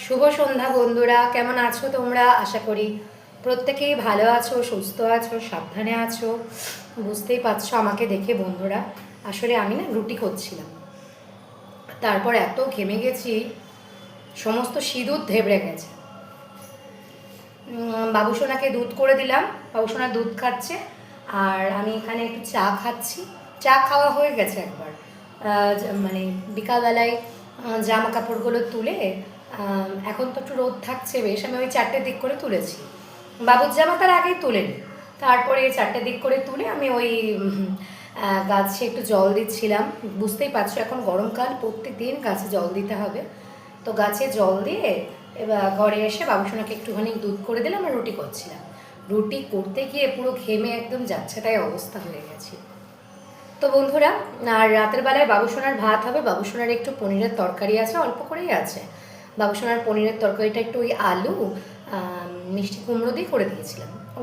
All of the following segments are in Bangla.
শুভ সন্ধ্যা বন্ধুরা, কেমন আছো তোমরা? আশা করি প্রত্যেকেই ভালো আছো, সুস্থ আছো, সাবধানে আছো। বুঝতেই পারছো আমাকে দেখে বন্ধুরা। আসলে আমি না রুটি করছিলাম, তারপর এত ঘেমে গেছি, সমস্ত সিঁদুর ধেবড়ে গেছে। বাবুসোনাকে দুধ করে দিলাম, বাবুসোনা দুধ খাচ্ছে, আর আমি এখানে একটু চা খাচ্ছি। চা খাওয়া হয়ে গেছে একবার। মানে বিকালবেলায় জামা কাপড়গুলো তুলে, এখন তো একটু রোদ থাকছে বেশ, আমি ওই 4টের দিক করে তুলেছি। বাবুর জামা তার আগেই তুলে নিই, তারপরে 4টের দিক করে তুলে আমি ওই গাছে একটু জল দিচ্ছিলাম। বুঝতেই পারছো এখন গরমকাল, প্রত্যেক দিন গাছে জল দিতে হবে। তো গাছে জল দিয়ে এবার ঘরে এসে বাবুসোনাকে একটুখানি দুধ করে দিলাম আর রুটি করছিলাম। রুটি করতে গিয়ে পুরো ঘেমে একদম যাচ্ছে তাই অবস্থা হয়ে গেছে। তো বন্ধুরা, আর রাতের বেলায় বাবুসোনার ভাত হবে। বাবুসোনার একটু পনিরের তরকারি আছে, অল্প করেই আছে। বাবুসোনার পনিরের তরকারিটা একটু ওই আলু মিষ্টি কুমড়ো দিয়ে করে দিয়েছিলাম। ও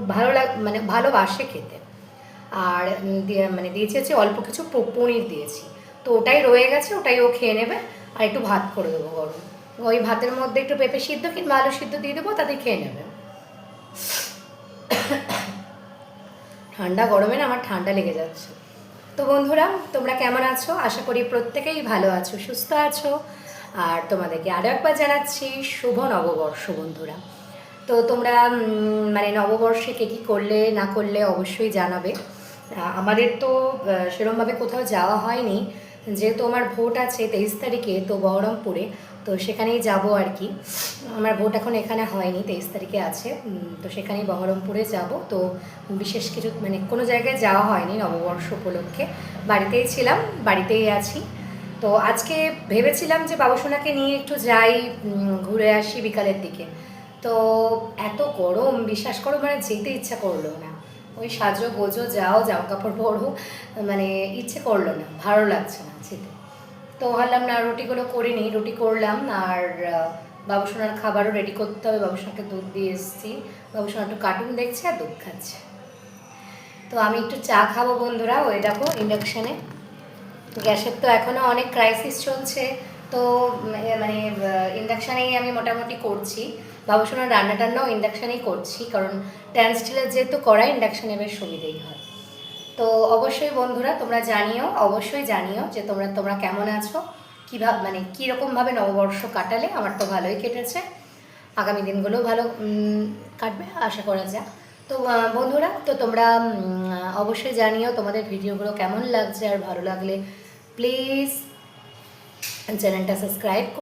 মানে ভালোবাসে খেতে। আর মানে দিয়েছি হচ্ছে অল্প কিছু পনির দিয়েছি। তো ওটাই রয়ে গেছে, ওটাই ও খেয়ে নেবে। আর একটু ভাত করে দেবো গরম। ওই ভাতের মধ্যে একটু পেঁপে সিদ্ধ কিংবা আলু সিদ্ধ দিয়ে দেবো, তাতে খেয়ে নেবে। ঠান্ডা গরমে না আমার ঠান্ডা লেগে যাচ্ছে। তো বন্ধুরা, তোমরা কেমন আছো? আশা করি প্রত্যেকেই ভালো আছো, সুস্থ আছো। আর তোমাদেরকে আরও একবার জানাচ্ছি শুভ নববর্ষ বন্ধুরা। তো তোমরা মানে নববর্ষে কে কী করলে না করলে অবশ্যই জানাবে। আমাদের তো সেরমভাবে কোথাও যাওয়া হয়নি, যেহেতু আমার ভোট আছে 23 তারিখে, তো বহরমপুরে। তো সেখানেই যাব আর কি। আমার ভোট এখন এখানে হয়নি, 23 তারিখে আছে। তো সেখানেই বহরমপুরে যাব। তো বিশেষ কিছু মানে কোনো জায়গায় যাওয়া হয়নি নববর্ষ উপলক্ষে। বাড়িতেই ছিলাম, বাড়িতেই আছি। তো আজকে ভেবেছিলাম যে বাবুসোনাকে নিয়ে একটু যাই, ঘুরে আসি বিকালের দিকে। তো এত গরম, বিশ্বাস করো, মানে যেতে ইচ্ছা করলো না। ওই সাজো গোজো যাও, জামা কাপড় পরো, মানে ইচ্ছে করলো না, ভালো লাগছে না যেতে। তো ভাবলাম না, রুটিগুলো করে নিই। রুটি করলাম, আর বাবুসোনার খাবারও রেডি করতে হবে। বাবুসোনাকে দুধ দিয়ে এসেছি, বাবুসোনা একটু কার্টুন দেখছে আর দুধ খাচ্ছে। তো আমি একটু চা খাবো বন্ধুরা। ওই দেখো ইন্ডাকশানে, গ্যাসের তো এখনও অনেক ক্রাইসিস চলছে। তো মানে ইন্ডাকশানেই আমি মোটামুটি করছি। বাবুসোনার রান্না টান্নাও ইন্ডাকশানেই করছি, কারণ ট্যান স্টিলের যেহেতু কড়াই, ইন্ডাকশানে বেশ সুবিধেই হয়। তো অবশ্যই বন্ধুরা তোমরা জানিও, অবশ্যই জানিও যে তোমরা তোমরা কেমন আছো, কীভাবে মানে কীরকমভাবে নববর্ষ কাটালে। আমার তো ভালোই কেটেছে, আগামী দিনগুলো ভালো কাটবে আশা করা যায়। তো বন্ধুরা, তো তোমরা অবশ্যই জানিও তোমাদের ভিডিওগুলো কেমন লাগছে, আর ভালো লাগলে প্লিজ চ্যানেলটা সাবস্ক্রাইব